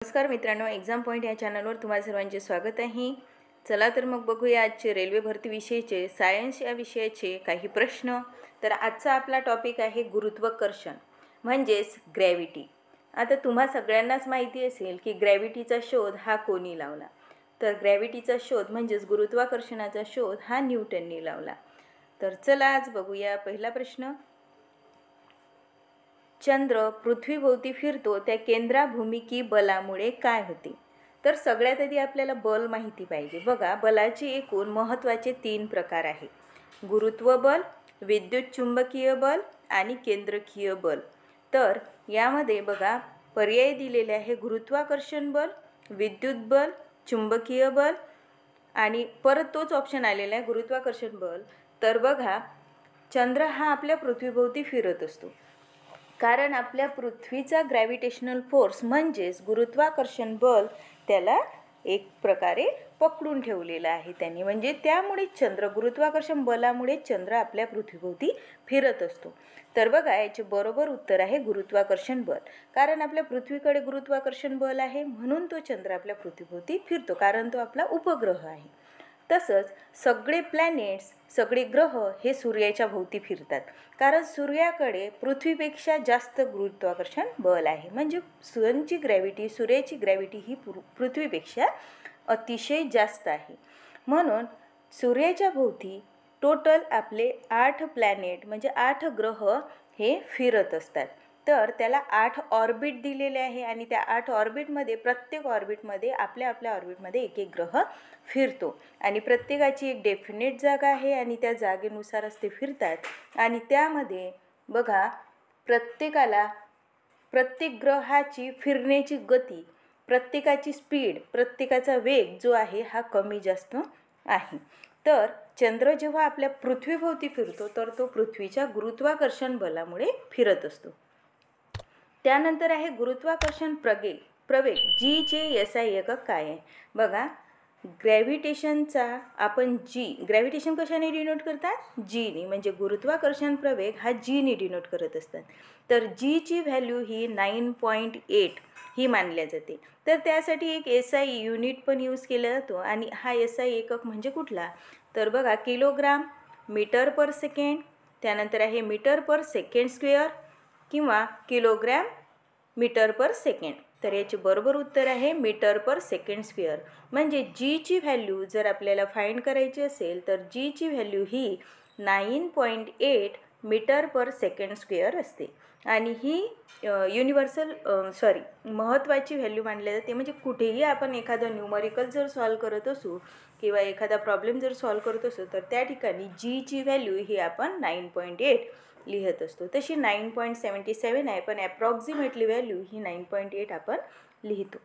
नमस्कार मित्रांनो, exam point या चॅनलवर तुम्हा सर्वांचे स्वागत आहे. चला तर मग बघूया आजचे रेल्वे भरती विषयीचे सायन्स या विषयाचे काही प्रश्न. तर आजचा आपला टॉपिक आहे गुरुत्वाकर्षण म्हणजेच ग्रॅव्हिटी. आता तुम्हा सगळ्यांनाच माहिती असेल की ग्रॅव्हिटीचा शोध हा कोणी लावला. तर ग्रॅव्हिटीचा शोध म्हणजेच गुरुत्वाकर्षणाचा शोध हा न्यूटनने लावला. तर चला आज बघूया पहिला प्रश्न. चंद्र पृथ्वीभोवती फिरतो त्या केंद्राभूमिकी बलामुळे काय होते? तर सगळ्यात आधी आपल्याला बल माहिती पाहिजे. बघा, बलाचे एकूण महत्त्वाचे 3 प्रकार आहे: गुरुत्व बल, विद्युत चुंबकीय बल आणि केंद्रकीय बल. तर यामध्ये बघा पर्याय दिलेले आहे: गुरुत्वाकर्षण बल, विद्युत बल, चुंबकीय बल आणि परत तोच ऑप्शन आलेला आहे गुरुत्वाकर्षण बल. तर बघा, चंद्र हा आपल्या पृथ्वीभोवती फिरत असतो कारण आपल्या पृथ्वीचा ग्रॅव्हिटेशनल फोर्स म्हणजेच गुरुत्वाकर्षण बल त्याला एक प्रकारे पकडून ठेवलेला आहे त्यांनी. म्हणजे त्यामुळे चंद्र, गुरुत्वाकर्षण बलामुळे चंद्र आपल्या पृथ्वीभोवती फिरत असतो. तर बघा, याचे बरोबर उत्तर आहे गुरुत्वाकर्षण बल. कारण आपल्या पृथ्वीकडे गुरुत्वाकर्षण बल आहे म्हणून तो चंद्र आपल्या पृथ्वीभोवती फिरतो, कारण तो आपला उपग्रह आहे. तसंच सगळे प्लॅनेट्स, सगळे ग्रह हे सूर्याच्या भोवती फिरतात कारण सूर्याकडे पृथ्वीपेक्षा जास्त गुरुत्वाकर्षण बल आहे. म्हणजे सूर्याची ग्रॅव्हिटी ही पृथ्वीपेक्षा अतिशय जास्त आहे. म्हणून सूर्याच्या भोवती टोटल आपले 8 प्लॅनेट म्हणजे 8 ग्रह हे फिरत असतात. तर त्याला 8 ऑर्बिट दिलेले आहे आणि त्या 8 ऑर्बिटमध्ये प्रत्येक ऑर्बिटमध्ये आपल्या ऑर्बिटमध्ये एक एक ग्रह फिरतो आणि प्रत्येकाची एक डेफिनेट जागा आहे आणि त्या जागेनुसारच ते फिरतात. आणि त्यामध्ये बघा, प्रत्येक ग्रहाची फिरण्याची गती, प्रत्येकाची स्पीड, प्रत्येकाचा वेग जो आहे हा कमी जास्त आहे. तर चंद्र जेव्हा आपल्या पृथ्वीभोवती फिरतो तर तो पृथ्वीच्या गुरुत्वाकर्षण बलामुळे फिरत असतो. त्यानंतर आहे गुरुत्वाकर्षण प्रवेग, जी चे SI एकक काय आहे? बघा, ग्रॅव्हिटेशनचा आपण ग्रॅव्हिटेशन कशाने डिनोट करतात? जीने. म्हणजे गुरुत्वाकर्षण प्रवेग हा जीने डिनोट करत असतात. तर जीची व्हॅल्यू ही 9.8 ही मानल्या जाते. तर त्यासाठी एक SI युनिट पण यूज केला जातो आणि हा SI एकक म्हणजे कुठला? तर बघा, किलोग्राम, मीटर पर सेकंड, त्यानंतर आहे मीटर पर सेकंड स्क्वेअर किंवा किलोग्रॅम मीटर पर सेकंड. तर याचे बरोबर उत्तर आहे मीटर पर सेकंड स्क्वेअर. म्हणजे जीची व्हॅल्यू जर आपल्याला फाइंड करायची असेल तर जीची व्हॅल्यू ही 9.8 मीटर पर सेकंड स्क्वेअर असते आणि ही महत्त्वाची व्हॅल्यू मानली जाते. म्हणजे कुठेही आपण एखादं न्यूमरिकल जर सॉल्व करत असू किंवा एखादा प्रॉब्लेम जर सॉल्व करत असू तर त्या ठिकाणी जीची व्हॅल्यू ही आपण 9.8 लिहित असतो. तशी 9.77 आहे पण ॲप्रॉक्सिमेटली व्हॅल्यू ही 9.8 आपण लिहितो.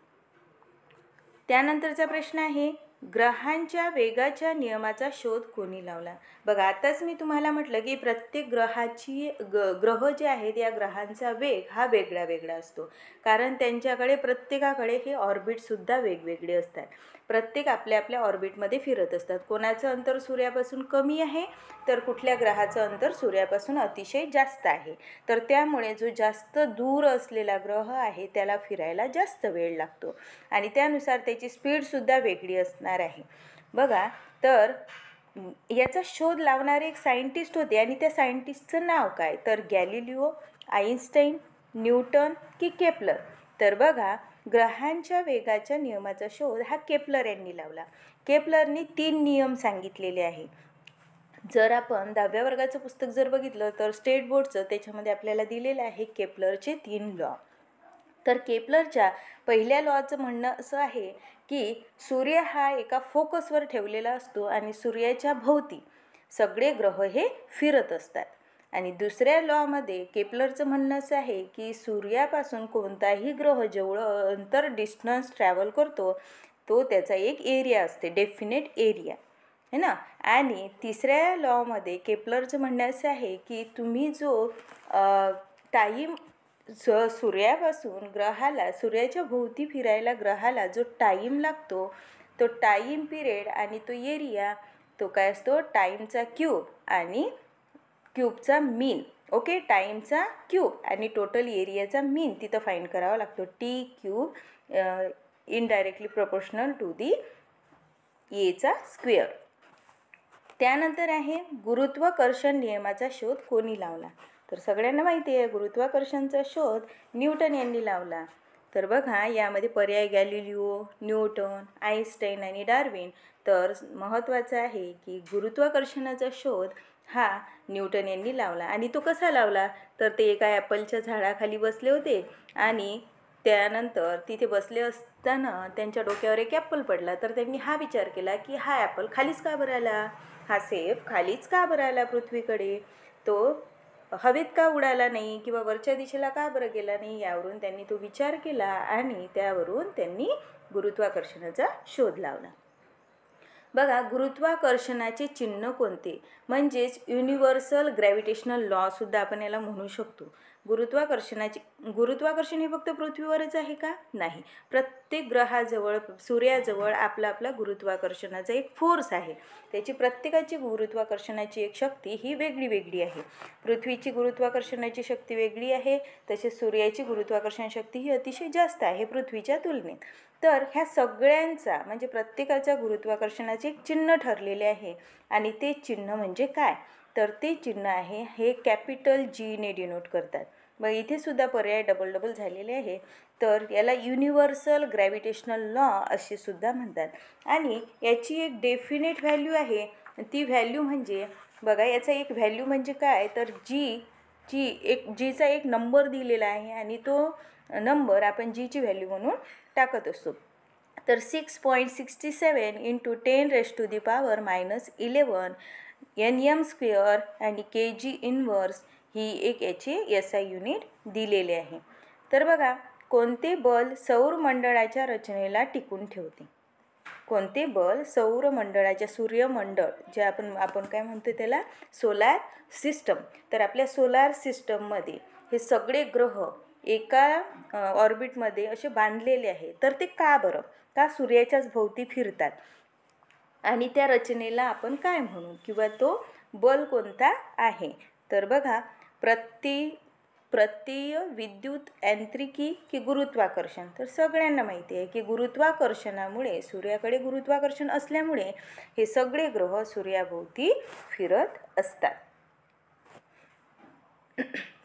त्यानंतरचा प्रश्न आहे, ग्रहांच्या वेगाच्या नियमाचा शोध कोणी लावला? बघा, आताच मी तुम्हाला म्हटलं की प्रत्येक ग्रह जे आहेत या ग्रहांचा वेग हा वेगळा वेगळा असतो कारण त्यांच्याकडे प्रत्येकाकडे हे ऑर्बिटसुद्धा वेगवेगळे असतात. प्रत्येक आपल्या ऑर्बिटमध्ये फिरत असतात. कोणाचं अंतर सूर्यापासून कमी आहे तर कुठल्या ग्रहाचं अंतर सूर्यापासून अतिशय जास्त आहे. तर त्यामुळे जो जास्त दूर असलेला ग्रह आहे त्याला फिरायला जास्त वेळ लागतो आणि त्यानुसार त्याची स्पीडसुद्धा वेगळी असणार आहे. बघा, तर याचा शोध लावणारे एक सायंटिस्ट होते आणि त्या सायंटिस्टचं नाव काय? तर गॅलिलिओ, आईन्स्टाईन, न्यूटन की केपलर? तर बघा, ग्रहांच्या वेगाच्या नियमाचा शोध हा केपलर यांनी लावला. केपलरनी 3 नियम सांगितलेले आहे. जर आपण 10व्या वर्गाचं पुस्तक जर बघितलं तर स्टेट बोर्डचं त्याच्यामध्ये आपल्याला दिलेलं आहे केपलरचे 3 लॉ. तर केपलरच्या पहिल्या लॉचं म्हणणं असं आहे की सूर्य हा एका फोकसवर ठेवलेला असतो आणि सूर्याच्या भोवती सगळे ग्रह हे फिरत असतात. आणि दुसऱ्या लॉमध्ये केपलरचं म्हणणं असं आहे की सूर्यापासून कोणताही ग्रह जेवढं अंतर डिस्टन्स ट्रॅव्हल करतो तो त्याचा एक एरिया असते, डेफिनेट एरिया है ना. आणि तिसऱ्या लॉमध्ये केपलरचं म्हणणं असं आहे की तुम्ही जो टाईम सूर्यापासून ग्रहाला, सूर्याच्या भोवती फिरायला ग्रहाला जो टाईम लागतो तो टाईम पिरियड आणि तो एरिया तो काय असतो? टाईमचा क्यूब आणि क्यूबचा मीन. ओके, टाईमचा क्यूब आणि टोटल एरियाचा मीन तिथं फाइंड करावा लागतो. T³ indirectly proportional to the एचा स्क्वेअर. त्यानंतर आहे गुरुत्वाकर्षण नियमाचा शोध कोणी लावला. तर सगळ्यांना माहिती आहे गुरुत्वाकर्षणचा शोध न्यूटन यांनी लावला. तर बघा यामध्ये पर्याय गॅलिलिओ, न्यूटन, आईन्स्टाईन आणि डार्विन. तर महत्त्वाचं आहे की गुरुत्वाकर्षणाचा शोध हा न्यूटन यांनी लावला. आणि तो कसा लावला तर ते एका ॲपलच्या झाडाखाली बसले होते आणि त्यानंतर तिथे बसले असताना त्यांच्या डोक्यावर एक ॲपल पडला. तर त्यांनी हा विचार केला की हा ॲपल खालीच का बरं आला, हा सेफ खालीच का बरं आला पृथ्वीकडे, तो हवेत का उडाला नाही किंवा वरच्या दिशेला का बरं गेला नाही. यावरून त्यांनी तो विचार केला आणि त्यावरून त्यांनी गुरुत्वाकर्षणाचा शोध लावला. बघा गुरुत्वाकर्षणाचे चिन्ह कोणते, म्हणजेच युनिव्हर्सल ग्रॅव्हिटेशनल लॉसुद्धा आपण याला म्हणू शकतो. गुरुत्वाकर्षण हे फक्त पृथ्वीवरच आहे का, नाही. प्रत्येक ग्रहाजवळ सूर्याजवळ आपला गुरुत्वाकर्षणाचा एक फोर्स आहे. त्याची प्रत्येकाची गुरुत्वाकर्षणाची एक शक्ती ही वेगळी वेगळी आहे. पृथ्वीची गुरुत्वाकर्षणाची शक्ती वेगळी आहे, तसेच सूर्याची गुरुत्वाकर्षण शक्ती ही अतिशय जास्त आहे पृथ्वीच्या तुलनेत. तर ह्या सगळ्यांचा म्हणजे प्रत्येकाच्या गुरुत्वाकर्षणाचे एक चिन्ह ठरलेले आहे. आणि ते चिन्ह म्हणजे काय तर ते चिन्ह आहे हे कॅपिटल जीने डिनोट करतात. मग इथे सुद्धा पर्याय डबल झालेले आहे. तर याला युनिव्हर्सल ग्रॅव्हिटेशनल लॉ असे सुद्धा म्हणतात. आणि याची एक डेफिनेट व्हॅल्यू आहे. ती व्हॅल्यू म्हणजे बघा याचा एक व्हॅल्यू म्हणजे काय तर जीचा एक नंबर दिलेला आहे आणि तो नंबर आपण जीची व्हॅल्यू म्हणून टाकत असतो. तर 6.67 × 10⁻⁻11 Nm² आणि kg इन्व्हर्स ही एक याची SI युनिट दिलेले आहे. तर बघा कोणते बल सौरमंडळाच्या रचनेला टिकून ठेवते. कोणते बल सौरमंडळाच्या सूर्यमंडळ जे आपण काय म्हणतो त्याला सोलार सिस्टम. तर आपल्या सोलार सिस्टममध्ये हे सगळे ग्रह एका ऑर्बिटमध्ये असे बांधलेले आहे. तर ते का बरं, का सूर्याच्याच भोवती फिरतात आणि त्या रचनेला आपण काय म्हणू किंवा तो बल कोणता आहे. तर बघा प्रत्यय विद्युत यांत्रिकी की गुरुत्वाकर्षण. तर सगळ्यांना माहिती आहे की गुरुत्वाकर्षणामुळे सूर्याकडे गुरुत्वाकर्षण असल्यामुळे हे सगळे ग्रह सूर्याभोवती फिरत असतात.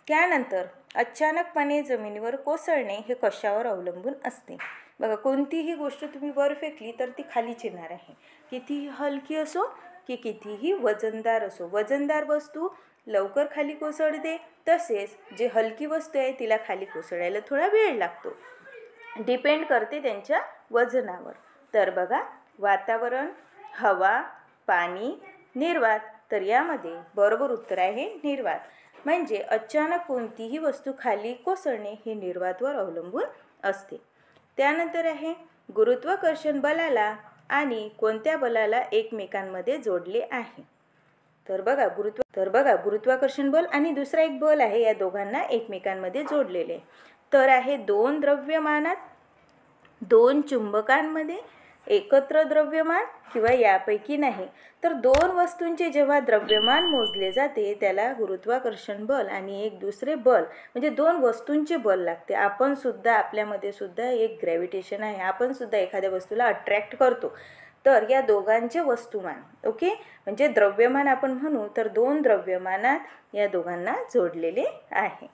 त्यानंतर अचानकपणे जमिनीवर कोसळणे हे कशावर अवलंबून असते. बघा कोणतीही गोष्ट तुम्ही वर फेकली तर ती खालीच येणार आहे. कितीही हलकी असो की कितीही वजनदार असो. वजनदार वस्तू लवकर खाली कोसळते, तसेच जे हलकी वस्तू आहे तिला खाली कोसळायला थोडा वेळ लागतो. डिपेंड करते त्यांच्या वजनावर. तर बघा वातावरण, हवा, पाणी, निर्वात. तर यामध्ये बरोबर उत्तर आहे निर्वात. म्हणजे अचानक कोणतीही वस्तू खाली कोसळणे हे निर्वातवर अवलंबून असते. त्यानंतर आहे गुरुत्वाकर्षण बलाला आणि कोणत्या बलाला एकमेकांमध्ये जोडले आहे. तर बघा गुरुत्वाकर्षण बल आणि दुसरा एक बल आहे, या दोघांना एकमेकांमध्ये जोडलेले. तर आहे दोन द्रव्यमानात, दोन चुंबकांमध्ये, एकत्र द्रव्यमान किंवा यापैकी नाही. तर दोन वस्तूंचे जेव्हा द्रव्यमान मोजले जाते त्याला गुरुत्वाकर्षण बल आणि एक दुसरे बल म्हणजे दोन वस्तूंचे बल लागते. आपण सुद्धा आपल्यामध्ये सुद्धा एक ग्रॅव्हिटेशन आहे, आपण सुद्धा एखाद्या वस्तूला अट्रॅक्ट करतो. तर या दोघांचे वस्तुमान ओके म्हणजे द्रव्यमान आपण म्हणू तर दोन द्रव्यमानात या दोघांना जोडलेले आहे.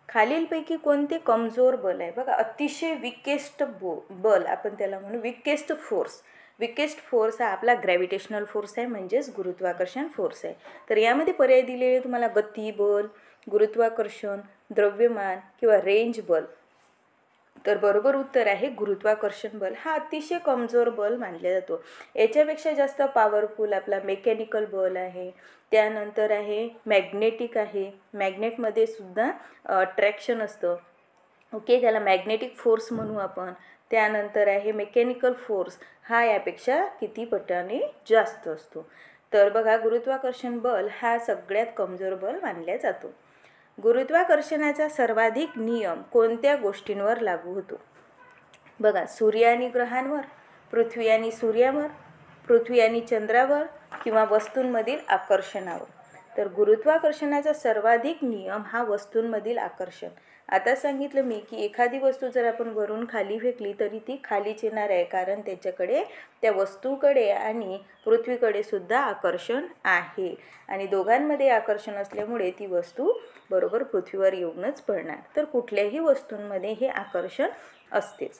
खालीलपैकी कोणते कमजोर बल आहे. बघा अतिशय विकेस्ट बल आपण त्याला म्हणू विकेस्ट फोर्स. विकेस्ट फोर्स हा आपला ग्रॅव्हिटेशनल फोर्स आहे म्हणजेच गुरुत्वाकर्षण फोर्स आहे. तर यामध्ये पर्याय दिलेले तुम्हाला गती बल, गुरुत्वाकर्षण, द्रव्यमान किंवा रेंज बल. तर बरोबर उत्तर आहे गुरुत्वाकर्षण बल हा अतिशय कमजोर बल मानला जातो. याच्यापेक्षा जास्त पॉवरफुल आपला मेकॅनिकल बल आहे. त्यानंतर आहे मॅग्नेटिक आहे. मॅग्नेटमध्ये सुद्धा अट्रॅक्शन असतं ओके, त्याला मॅग्नेटिक फोर्स म्हणू आपण. त्यानंतर आहे मेकॅनिकल फोर्स हा यापेक्षा किती पटाने जास्त असतो. तर बघा गुरुत्वाकर्षण बल हा सगळ्यात कमजोर बल मानला जातो. गुरुत्वाकर्षणाचा सर्वाधिक नियम कोणत्या गोष्टींवर लागू होतो. बघा सूर्य आणि ग्रहांवर, पृथ्वी आणि सूर्यावर, पृथ्वी आणि चंद्रावर किंवा वस्तूंमधील आकर्षणावर. तर गुरुत्वाकर्षणाचा सर्वाधिक नियम हा वस्तूंमधील आकर्षण आता सांगितलं मी की एखादी वस्तू जर आपण वरून खाली फेकली तरी ती खालीच येणार आहे, कारण त्याच्याकडे, त्या वस्तूकडे आणि पृथ्वीकडे सुद्धा आकर्षण आहे आणि दोघांमध्ये आकर्षण असल्यामुळे ती वस्तू बरोबर पृथ्वीवर येऊनच पडणार. तर कुठल्याही वस्तूंमध्ये हे आकर्षण असतेच.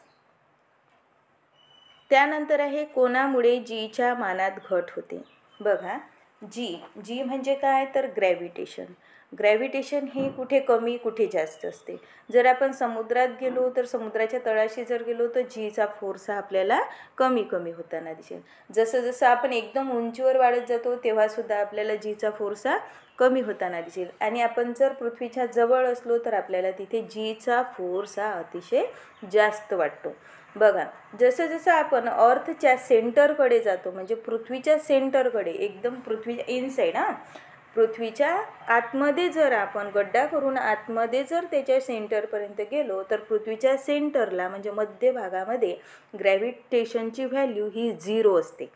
त्यानंतर आहे कोणामुळे जीच्या मानात घट होते. बघा, जी म्हणजे काय, तर ग्रॅव्हिटेशन. ग्रॅव्हिटेशन हे कुठे कमी कुठे जास्त असते. जर आपण समुद्रात गेलो तर समुद्राच्या तळाशी जर गेलो तर जीचा फोर्स हा आपल्याला कमी कमी होताना दिसेल. जसं जसं आपण एकदम उंचीवर वाढत जातो तेव्हासुद्धा आपल्याला जीचा फोर्स हा कमी होताना दिसेल. आणि आपण जर पृथ्वीच्या जवळ असलो तर आपल्याला तिथे जीचा फोर्स हा अतिशय जास्त वाटतो. बघा, जसं जसं आपण अर्थच्या सेंटरकडे जातो, म्हणजे पृथ्वीच्या सेंटरकडे, एकदम पृथ्वीच्या इनसाईड, पृथ्वीच्या आतमध्ये जर आपण गड्डा करून आतमध्ये जर त्याच्या सेंटरपर्यंत गेलो तर पृथ्वीच्या सेंटरला म्हणजे मध्य भागामध्ये ग्रॅव्हिटेशनची व्हॅल्यू ही 0 असते.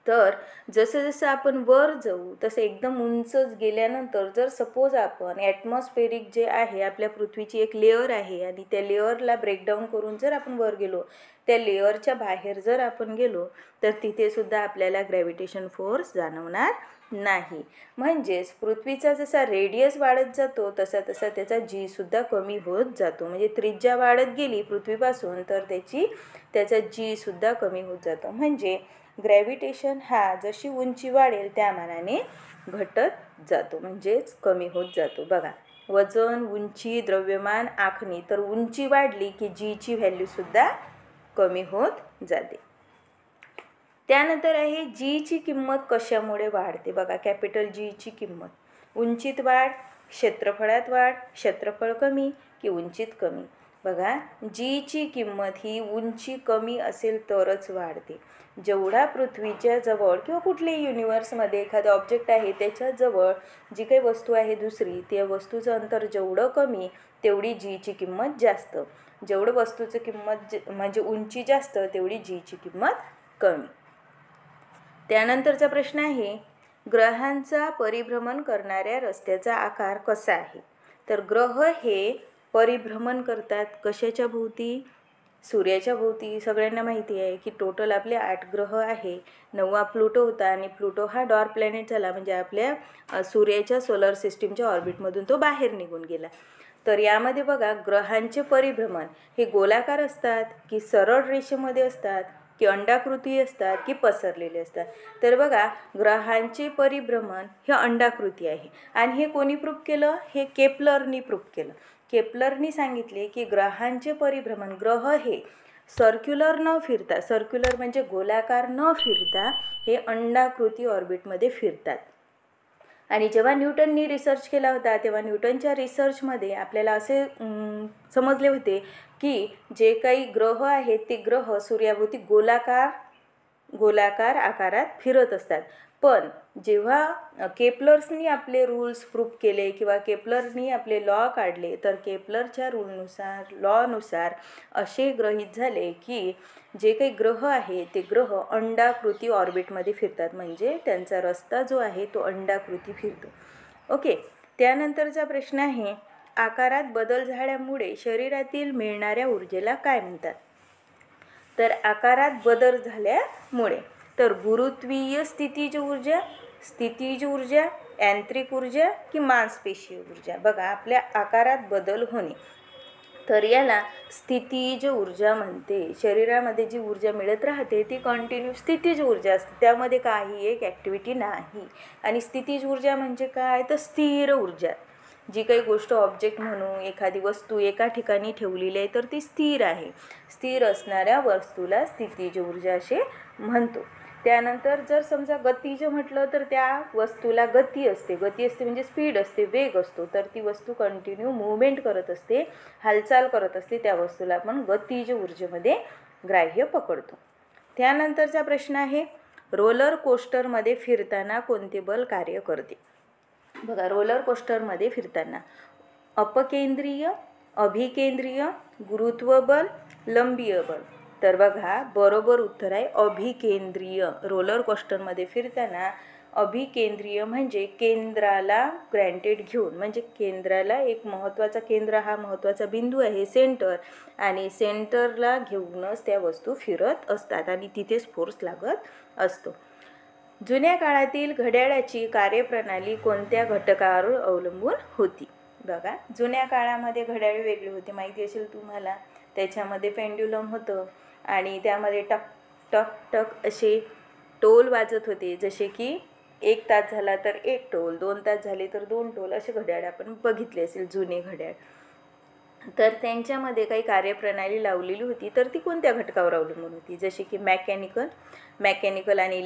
तर जसं जसं आपण वर जाऊ तसं एकदम उंचच गेल्यानंतर जर सपोज आपण ॲटमॉस्फेरिक जे आहे आपल्या पृथ्वीची एक लेअर आहे आणि त्या लेअरला ब्रेकडाऊन करून जर आपण वर गेलो, त्या लेअरच्या बाहेर जर आपण गेलो तर तिथेसुद्धा आपल्याला ग्रॅव्हिटेशन फोर्स जाणवणार नाही. म्हणजेच पृथ्वीचा जसा रेडियस वाढत जातो तसा तसा त्याचा जीसुद्धा कमी होत जातो. म्हणजे त्रिज्या वाढत गेली पृथ्वीपासून तर त्याचा जीसुद्धा कमी होत जातो. म्हणजे ग्रॅव्हिटेशन हा जशी उंची वाढेल त्या मानाने घटत जातो, म्हणजेच कमी होत जातो. बघा, वजन, उंची, द्रव्यमान, आखणी. तर उंची वाढली की जीची व्हॅल्यूसुद्धा कमी होत जाते. त्यानंतर आहे जीची किंमत कशामुळे वाढते. बघा, कॅपिटल जीची किंमत. उंचीत वाढ, क्षेत्रफळात वाढ, क्षेत्रफळ कमी की उंचीत कमी. बघा, जीची किंमत ही उंची कमी असेल तरच वाढते. जेवढा पृथ्वीच्या जवळ किंवा कुठल्याही युनिवर्समध्ये एखादा ऑब्जेक्ट आहे त्याच्या जवळ जी काही वस्तू आहे दुसरी, त्या वस्तूचं अंतर जेवढं कमी तेवढी जीची किंमत जास्त. जेवढं वस्तूचं किंमत म्हणजे उंची जास्त तेवढी जीची किंमत कमी. त्यानंतरचा प्रश्न आहे, ग्रहांचा परिभ्रमण करणाऱ्या रस्त्याचा आकार कसा आहे. तर ग्रह हे परिभ्रमण करतात कशाच्या भोवती, सूर्याच्या भोवती. सगळ्यांना माहिती आहे की टोटल आपले 8 ग्रह आहे. 9वा प्लुटो होता आणि प्लुटो हा डॉर्क प्लॅनेट झाला, म्हणजे आपल्या सूर्याच्या सोलर सिस्टीमच्या ऑर्बिटमधून तो बाहेर निघून गेला. तर यामध्ये बघा, ग्रहांचे परिभ्रमण हे गोलाकार असतात की सरळ रेषेमध्ये असतात की अंडाकृती असतात की पसरलेले असतात. तर बघा, ग्रहांचे परिभ्रमण हे अंडाकृती आहे. आणि हे कोणी प्रूफ केलं, हे केपलरनी प्रूफ केलं. केपलरनी सांगितले की ग्रहांचे परिभ्रमण, ग्रह हे सर्क्युलर न फिरता, सर्क्युलर म्हणजे गोलाकार न फिरता हे अंडाकृती ऑर्बिटमध्ये फिरतात. आणि जेव्हा न्यूटननी रिसर्च केला होता तेव्हा न्यूटनच्या रिसर्चमध्ये आपल्याला असे समजले होते की जे काही ग्रह आहेत ते ग्रह सूर्याभोवती गोलाकार आकारात फिरत असतात. पण जेव्हा केपलर्सनी आपले रूल्स प्रूफ केले किंवा केपलरनी आपले लॉ काढले तर केपलरच्या लॉनुसार असे गृहीत झाले की जे काही ग्रह आहे ते ग्रह अंडाकृती ऑर्बिटमध्ये फिरतात, म्हणजे त्यांचा रस्ता जो आहे तो अंडाकृती फिरतो. ओके. त्यानंतरचा प्रश्न आहे, आकारात बदल झाल्यामुळे शरीरातील मिळणाऱ्या ऊर्जेला काय म्हणतात. तर आकारात बदल झाल्यामुळे तर गुरुत्वीय स्थितीज ऊर्जा, यांत्रिक ऊर्जा की मांसपेशीय ऊर्जा. बघा, आपल्या आकारात बदल होणे तर याला स्थितीज ऊर्जा म्हणते. शरीरामध्ये जी ऊर्जा मिळत राहते ती कंटिन्यू स्थितीज ऊर्जा असते, त्यामध्ये काही एक ॲक्टिव्हिटी नाही. आणि स्थितीज ऊर्जा म्हणजे काय, तर स्थिर ऊर्जा. जी काही गोष्ट ऑब्जेक्ट म्हणून एखादी वस्तू एका ठिकाणी ठेवलेली आहे तर ती स्थिर आहे. स्थिर असणाऱ्या वस्तूला स्थितीज ऊर्जा असे म्हणतो. त्यानंतर जर समजा गतीज म्हटलं तर त्या वस्तूला गती असते म्हणजे स्पीड असते, वेग असतो. तर ती वस्तू कंटिन्यू मूवमेंट करत असते, हालचाल करत असते, त्या वस्तूला आपण गतीज ऊर्जेमध्ये ग्राह्य पकडतो. त्यानंतरचा प्रश्न आहे, रोलर कोस्टरमध्ये फिरताना कोणते बल कार्य करते. बघा, रोलर कोस्टरमध्ये फिरताना अपकेंद्रीय, अभिकेंद्रीय, गुरुत्वबल, लंबीय बल. तर बघा, बरोबर उत्तर आहे अभिकेंद्रीय. रोलर कोस्टरमध्ये फिरताना अभिकेंद्रीय म्हणजे केंद्राला ग्रँटेड घेऊन, म्हणजे केंद्राला एक महत्त्वाचा, केंद्र हा महत्त्वाचा बिंदू आहे, सेंटर, आणि सेंटरला घेऊनच त्या वस्तू फिरत असतात आणि तिथेच फोर्स लागत असतो. जुन्या काळातील घड्याळाची कार्यप्रणाली कोणत्या घटकावर अवलंबून होती? बघा, जुन्या काळामध्ये घड्याळ वेगळे होते, माहिती असेल तुम्हाला. त्याच्यामध्ये पेंड्युलम होतं आणि त्यामध्ये टक टक टक असे टोल वाजत होते, जसे की 1 तास झाला तर 1 टोल, 2 तास झाले तर 2 टोल, असे घड्याळ आपण बघितले असेल, जुने घड्याळ. तर त्यांच्यामध्ये काही कार्यप्रणाली लावलेली होती, तर ती कोणत्या घटकावर अवलंबून होती? जसे की मेकॅनिकल आणि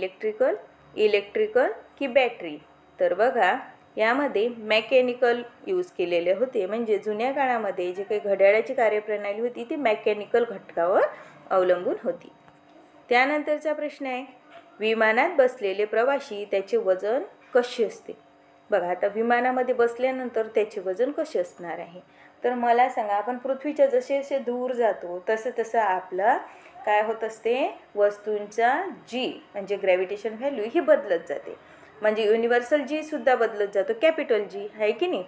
इलेक्ट्रिकल की बॅटरी. तर बघा, यामध्ये मेकॅनिकल यूज केलेले होते, म्हणजे जुन्या काळामध्ये जे काही घड्याळाची कार्यप्रणाली होती ती मेकॅनिकल घटकावर अवलंबून होती. त्यानंतरचा प्रश्न आहे, विमानात बसलेले प्रवासी त्याचे वजन कसे असते? बघा, आता विमानामध्ये बसल्यानंतर त्याचे वजन कसे असणार आहे? तर मला सांगा, आपण पृथ्वीच्या जसे जसे दूर जातो तसं तसं आपला काय होत असते, वस्तूंचा जी म्हणजे ग्रॅव्हिटेशन व्हॅल्यू ही बदलत जाते, म्हणजे युनिव्हर्सल जी सुद्धा बदलत जातो, कॅपिटल जी आहे की नाही.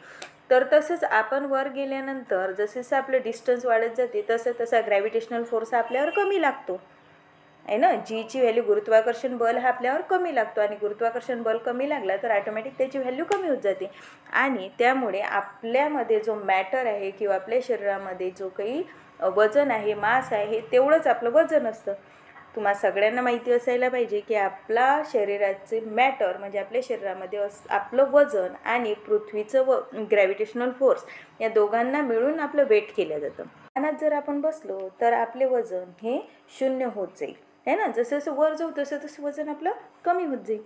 तर तसंच आपण वर गेल्यानंतर जसं जसं आपलं डिस्टन्स वाढत जाते तसं तसा ग्रॅव्हिटेशनल फोर्स आपल्यावर कमी लागतो आहे ना. जीची व्हॅल्यू, गुरुत्वाकर्षण बल हा आपल्यावर कमी लागतो आणि गुरुत्वाकर्षण बल कमी लागला तर ऑटोमॅटिक त्याची व्हॅल्यू कमी होत जाते आणि त्यामुळे आपल्यामध्ये जो मॅटर आहे किंवा आपल्या शरीरामध्ये जो काही वजन आहे, मास आहे, तेवढंच आपलं वजन असतं. तुम्हाला सगळ्यांना माहिती असायला पाहिजे की आपला शरीराचे मॅटर म्हणजे आपल्या शरीरामध्ये आपलं वजन आणि पृथ्वीचं ग्रॅव्हिटेशनल फोर्स या दोघांना मिळून आपलं वेट केलं जातं. पाण्यात जर आपण बसलो तर आपले वजन हे 0 होत जाईल आहे ना. जसं जसं वर जाऊ तसं तसं वजन आपलं कमी होत जाईल.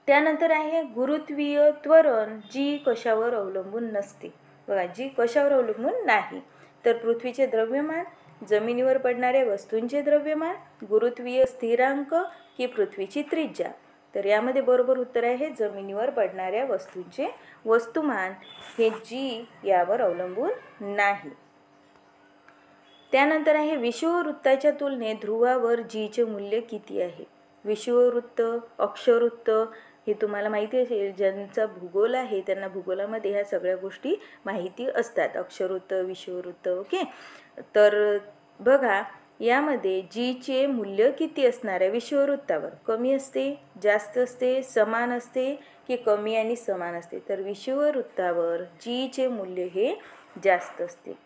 त्यानंतर आहे गुरुत्वीय त्वरण, जी कशावर अवलंबून नसते. बघा, जी कशावर अवलंबून नाही, तर पृथ्वीचे द्रव्यमान, जमिनीवर पडणाऱ्या वस्तूंचे द्रव्यमान, गुरुत्वीय स्थिरांक की पृथ्वीची त्रिज्या. तर यामध्ये बरोबर उत्तर आहे जमिनीवर पडणाऱ्या वस्तूंचे वस्तुमान हे जी यावर अवलंबून नाही. त्यानंतर आहे विषुववृत्ताच्या तुलनेत ध्रुवावर जीचे मूल्य किती आहे? विषुववृत्त, अक्षवृत्त हे तुम्हाला माहिती असेल, ज्यांचा भूगोल आहे त्यांना भूगोलामध्ये ह्या सगळ्या गोष्टी माहिती असतात, अक्षवृत्त, विषुववृत्त. ओके, तर बघा, यामध्ये जीचे मूल्य किती असणार आहे? विषुववृत्तावर कमी असते, जास्त असते, समान असते की कमी आणि समान असते? तर विषुववृत्तावर जीचे मूल्य हे जास्त असते.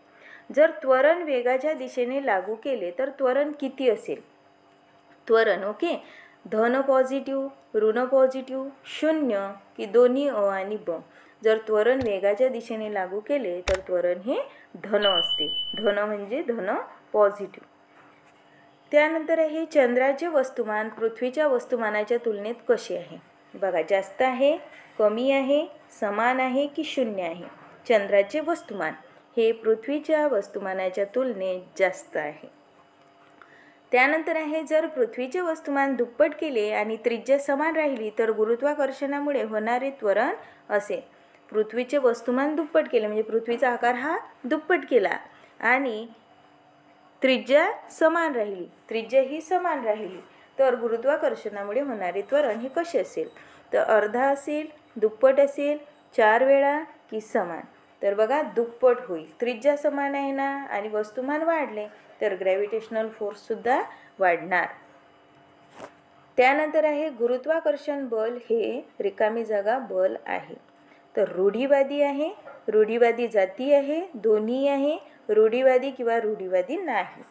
जर त्वरण वेगाच्या दिशेने लागू केले तर त्वरण किती असेल? त्वरण, ओके, धन पॉझिटिव्ह, ऋण पॉझिटिव्ह, 0 की दोन्ही अ आणि ब. जर त्वरण वेगाच्या दिशेने लागू केले तर त्वरण हे धन असते. धन म्हणजे धन पॉझिटिव्ह. त्यानंतर आहे चंद्राचे वस्तुमान पृथ्वीच्या वस्तुमानाच्या तुलनेत कसे आहे? बघा, जास्त आहे, कमी आहे, समान आहे की 0 आहे? चंद्राचे वस्तुमान हे पृथ्वीच्या वस्तुमानाच्या तुलनेत जास्त आहे. त्यानंतर आहे, जर पृथ्वीचे वस्तुमान दुप्पट केले आणि त्रिज्या समान राहिली तर गुरुत्वाकर्षणामुळे होणारे त्वरण असे. पृथ्वीचे वस्तुमान दुप्पट केले म्हणजे पृथ्वीचा आकार हा दुप्पट केला आणि त्रिज्या समान राहिली, त्रिज्या ही समान राहिली, तर गुरुत्वाकर्षणामुळे होणारे त्वरण हे कसे असेल? तर अर्धा असेल, दुप्पट असेल, 4 वेळा की समान? तर बघा, दुप्पट होईल. त्रिज्या समान आहे ना आणि वस्तुमान वाढले तर ग्रॅव्हिटेशनल फोर्ससुद्धा वाढणार. त्यानंतर आहे गुरुत्वाकर्षण बल हे रिकामी जागा बल आहे. तर रूढीवादी आहे, रूढीवादी जाती आहे, दोन्ही आहे, रूढीवादी किंवा रूढीवादी नाही?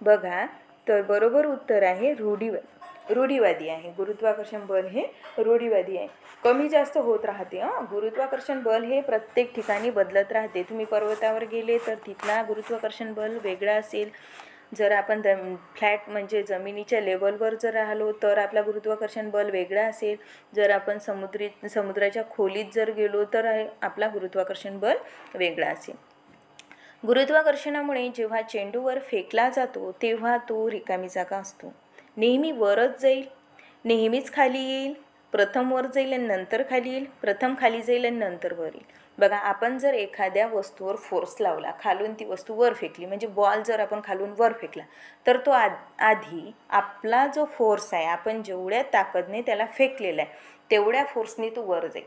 बघा, तर बरोबर उत्तर आहे रूढीवादी आहे. गुरुत्वाकर्षण बल हे रूढीवादी आहे. कमी जास्त होत राहते. गुरुत्वाकर्षण बल हे प्रत्येक ठिकाणी बदलत राहते. तुम्ही पर्वतावर गेले तर तिथला गुरुत्वाकर्षण बल वेगळा असेल. जर आपण फ्लॅट म्हणजे जमिनीच्या लेवलवर जर राहिलो तर आपला गुरुत्वाकर्षण बल वेगळा असेल. जर आपण समुद्राच्या खोलीत जर गेलो तर आपला गुरुत्वाकर्षण बल वेगळा असेल. गुरुत्वाकर्षणामुळे जेव्हा चेंडूवर फेकला जातो तेव्हा तो रिकामी जागा असतो. नेहमी वरच जाईल, नेहमीच खाली येईल, प्रथम वर जाईल आणि नंतर खाली येईल, प्रथम खाली जाईल आणि नंतर वर येईल. बघा, आपण जर एखाद्या वस्तूवर फोर्स लावला, खालून ती वस्तू वर फेकली, म्हणजे बॉल जर आपण खालून वर फेकला, तर तो आधी आपला जो फोर्स आहे, आपण जेवढ्या ताकदने त्याला फेकलेला आहे तेवढ्या फोर्सने तो वर जाईल.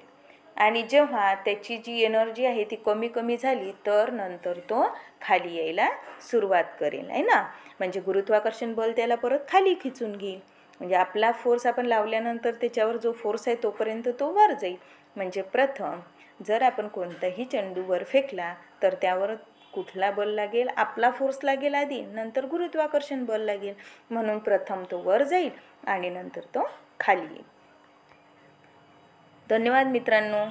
आणि जेव्हा त्याची जी एनर्जी आहे ती कमी कमी झाली, तर नंतर तो खाली यायला सुरुवात करेल, आहे ना. म्हणजे गुरुत्वाकर्षण बल त्याला परत खाली खिचून घेईल. म्हणजे आपला फोर्स आपण लावल्यानंतर त्याच्यावर जो फोर्स आहे तोपर्यंत तो वर जाईल. म्हणजे प्रथम जर आपण कोणताही चेंडू वर फेकला तर त्यावर कुठला बल लागेल? आपला फोर्स लागेल आधी, नंतर गुरुत्वाकर्षण बल लागेल. म्हणून प्रथम तो वर जाईल आणि नंतर तो खाली येईल. धन्यवाद मित्रांनो.